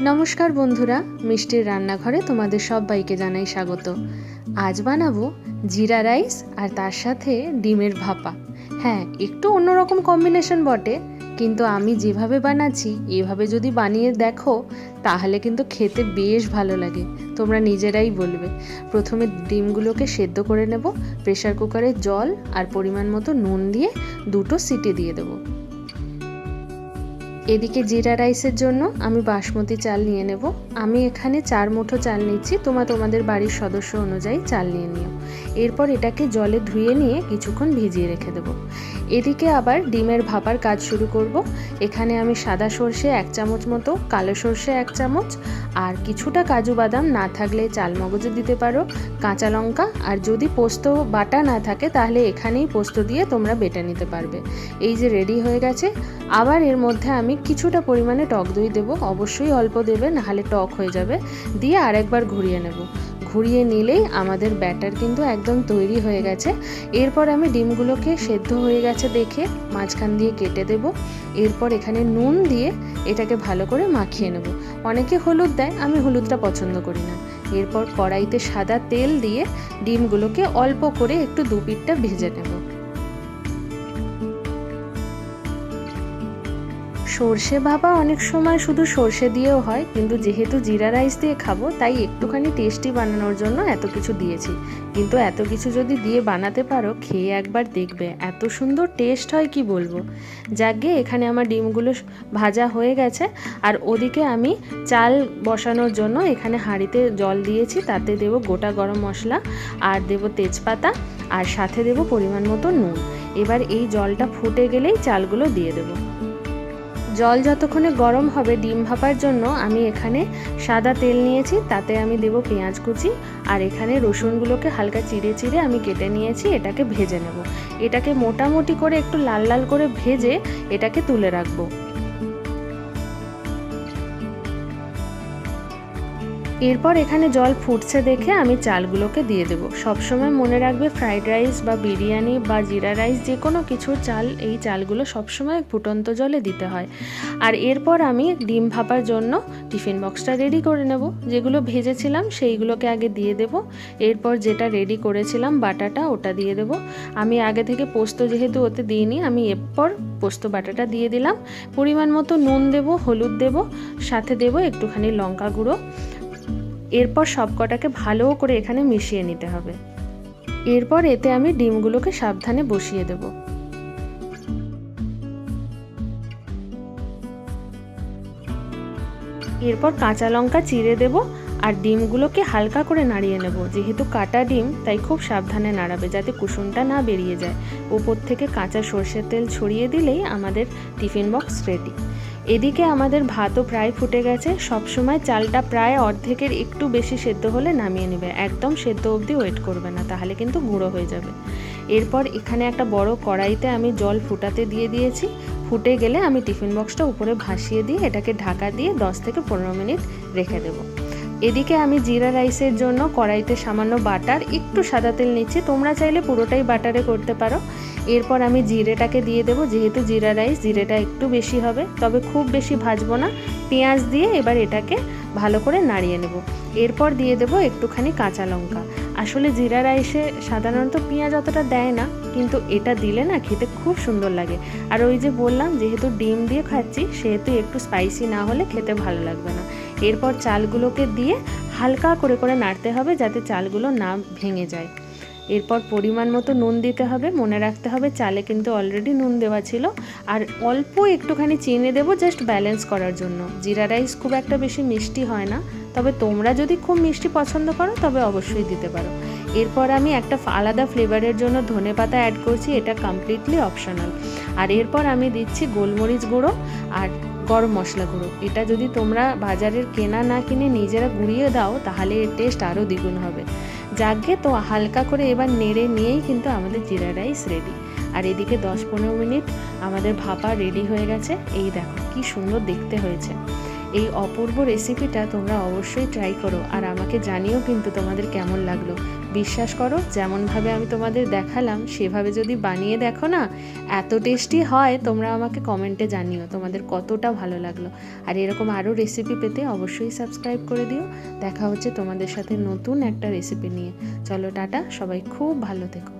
নমস্কার বন্ধুরা, মিষ্টির রান্নাঘরে তোমাদের সবাইকে জানাই স্বাগত। আজ বানাবো জিরা রাইস আর তার সাথে ডিমের ভাপা। হ্যাঁ, একটু অন্যরকম কম্বিনেশন বটে, কিন্তু আমি যেভাবে বানাচ্ছি এভাবে যদি বানিয়ে দেখো তাহলে কিন্তু খেতে বেশ ভালো লাগে, তোমরা নিজেরাই বলবে। প্রথমে ডিমগুলোকে সেদ্ধ করে নেব। প্রেসার কুকারে জল আর পরিমাণ মতো নুন দিয়ে 2টো সিটি দিয়ে দেবো। এদিকে জিরা রাইসের জন্য আমি বাসমতি চাল নিয়ে নেব। আমি এখানে 4 মুঠো চাল নিচ্ছি, তোমাদের বাড়ির সদস্য অনুযায়ী চাল নিয়ে নিও। এরপর এটাকে জলে ধুয়ে নিয়ে কিছুক্ষণ ভিজিয়ে রেখে দেব। এদিকে আবার ডিমের ভাপার কাজ শুরু করব। এখানে আমি সাদা সর্ষে 1 চামচ মতো, কালো সর্ষে 1 চামচ, আর কিছুটা কাজু বাদাম, না থাকলে চালমগজও দিতে পারো, কাঁচা লঙ্কা, আর যদি পোস্ত বাটা না থাকে তাহলে এখানেই পোস্ত দিয়ে তোমরা বেটে নিতে পারবে। এই যে রেডি হয়ে গেছে। আবার এর মধ্যে আমি কিছুটা পরিমাণে টক দই দেবো, অবশ্যই অল্প দেবে, নাহলে টক হয়ে যাবে। দিয়ে আরেকবার ঘুরিয়ে নেব। ঘুরিয়ে নিলেই আমাদের ব্যাটার কিন্তু একদম তৈরি হয়ে গেছে। এরপর আমি ডিমগুলোকে সেদ্ধ হয়ে গেছে দেখে মাঝখান দিয়ে কেটে দেব। এরপর এখানে নুন দিয়ে এটাকে ভালো করে মাখিয়ে নেব। অনেকে হলুদ দেয়, আমি হলুদটা পছন্দ করি না। এরপর কড়াইতে সাদা তেল দিয়ে ডিমগুলোকে অল্প করে একটু দুপিঠটা ভেজে নেব। সর্ষে ভাপা অনেক সময় শুধু সর্ষে দিয়েও হয়, কিন্তু যেহেতু জিরা রাইস দিয়ে খাবো তাই একটুখানি টেস্টি বানানোর জন্য এত কিছু দিয়েছি। কিন্তু এত কিছু যদি দিয়ে বানাতে পারো, খেয়ে একবার দেখবে এত সুন্দর টেস্ট হয় কি বলবো। যাকগে, এখানে আমার ডিমগুলো ভাজা হয়ে গেছে। আর ওদিকে আমি চাল বসানোর জন্য এখানে হাঁড়িতে জল দিয়েছি, তাতে দেব গোটা গরম মশলা, আর দেব তেজপাতা, আর সাথে দেব পরিমাণ মতো নুন। এবার এই জলটা ফুটে গেলেই চালগুলো দিয়ে দেবো। জল যতক্ষণে গরম হবে, ডিম ভাপার জন্য আমি এখানে সাদা তেল নিয়েছি, তাতে আমি দেব পেঁয়াজ কুচি, আর এখানে রসুনগুলোকে হালকা চিড়ে চিড়ে আমি কেটে নিয়েছি। এটাকে ভেজে নেব। এটাকে মোটামুটি করে একটু লাল লাল করে ভেজে এটাকে তুলে রাখবো। এরপর এখানে জল ফুটছে দেখে আমি চালগুলোকে দিয়ে দেবো। সবসময় মনে রাখবে, ফ্রাইড রাইস বা বিরিয়ানি বা জিরা রাইস যে কোনো কিছুর চাল, এই চালগুলো সবসময় ফুটন্ত জলে দিতে হয়। আর এরপর আমি ডিম ভাপার জন্য টিফিন বক্সটা রেডি করে নেব। যেগুলো ভেজেছিলাম সেইগুলোকে আগে দিয়ে দেব। এরপর যেটা রেডি করেছিলাম বাটাটা, ওটা দিয়ে দেব। আমি আগে থেকে পোস্ত যেহেতু ওতে দিইনি, আমি এরপর পোস্ত বাটাটা দিয়ে দিলাম। পরিমাণ মতো নুন দেব, হলুদ দেব, সাথে দেব একটুখানি লঙ্কা গুঁড়ো। এরপর সবকটাকে ভালো করে এখানে মিশিয়ে নিতে হবে। এরপর এতে আমি ডিমগুলোকে সাবধানে বসিয়ে দেব। এরপর কাঁচা লঙ্কা চিড়ে দেব, আর ডিমগুলোকে হালকা করে নাড়িয়ে নেব। যেহেতু কাটা ডিম, তাই খুব সাবধানে নাড়াবে যাতে কুসুমটা না বেরিয়ে যায়। ওপর থেকে কাঁচা সর্ষের তেল ছড়িয়ে দিলেই আমাদের টিফিন বক্স রেডি। এদিকে আমাদের ভাতও প্রায় ফুটে গেছে। সবসময় চালটা প্রায় অর্ধেকের একটু বেশি সেদ্ধ হলে নামিয়ে নেবে, একদম সেদ্ধ অবধি ওয়েট করবে না, তাহলে কিন্তু গুঁড়ো হয়ে যাবে। এরপর এখানে একটা বড় কড়াইতে আমি জল ফুটাতে দিয়ে দিয়েছি। ফুটে গেলে আমি টিফিন বক্সটা উপরে ভাসিয়ে দিয়ে এটাকে ঢাকা দিয়ে 10 থেকে 15 মিনিট রেখে দেবো। এদিকে আমি জিরা রাইসের জন্য কড়াইতে সামান্য বাটার, একটু সাদা তেল নিচ্ছি, তোমরা চাইলে পুরোটাই বাটারে করতে পারো। এরপর আমি জিরেটাকে দিয়ে দেবো। যেহেতু জিরা রাইস, জিরেটা একটু বেশি হবে, তবে খুব বেশি ভাজবো না। পেঁয়াজ দিয়ে এবার এটাকে ভালো করে নাড়িয়ে নেব। এরপর দিয়ে দেবো একটুখানি কাঁচা লঙ্কা। আসলে জিরা রাইসে সাধারণত পেঁয়াজ অতটা দেয় না, কিন্তু এটা দিলে না খেতে খুব সুন্দর লাগে। আর ওই যে বললাম, যেহেতু ডিম দিয়ে খাচ্ছি সেহেতু একটু স্পাইসি না হলে খেতে ভালো লাগবে না। এরপর চালগুলোকে দিয়ে হালকা করে করে নাড়তে হবে যাতে চালগুলো না ভেঙে যায়। এরপর পরিমাণ মতো নুন দিতে হবে। মনে রাখতে হবে চালে কিন্তু অলরেডি নুন দেওয়া ছিল। আর অল্প একটুখানি চিনি দেবো, জাস্ট ব্যালেন্স করার জন্য। জিরা রাইস খুব একটা বেশি মিষ্টি হয় না, তবে তোমরা যদি খুব মিষ্টি পছন্দ করো তবে অবশ্যই দিতে পারো। এরপর আমি একটা আলাদা ফ্লেভারের জন্য ধনেপাতা অ্যাড করছি, এটা কমপ্লিটলি অপশনাল। আর এরপর আমি দিচ্ছি গোলমরিচ গুঁড়ো আর গরম মশলা গুঁড়ো। এটা যদি তোমরা বাজারের কেনা না কিনে নিজেরা গুঁড়িয়ে দাও তাহলে এর টেস্ট আরও দ্বিগুণ হবে। যাকে তো হালকা করে এবার নেড়ে নিয়েই কিন্তু আমাদের জিরা রাইস রেডি। আর এদিকে 10-15 মিনিট আমাদের ভাপা রেডি হয়ে গেছে। এই দেখো কি সুন্দর দেখতে হয়েছে। এই অপূর্ব রেসিপিটা তোমরা অবশ্যই ট্রাই করো, আর আমাকে জানিও কিন্তু তোমাদের কেমন লাগলো। বিশ্বাস করো, যেমনভাবে আমি তোমাদের দেখালাম সেভাবে যদি বানিয়ে দেখো না, এত টেস্টি হয়। তোমরা আমাকে কমেন্টে জানিও তোমাদের কতটা ভালো লাগলো। আর এরকম আরও রেসিপি পেতে অবশ্যই সাবস্ক্রাইব করে দিও। দেখা হচ্ছে তোমাদের সাথে নতুন একটা রেসিপি নিয়ে। চলো টাটা, সবাই খুব ভালো থেকো।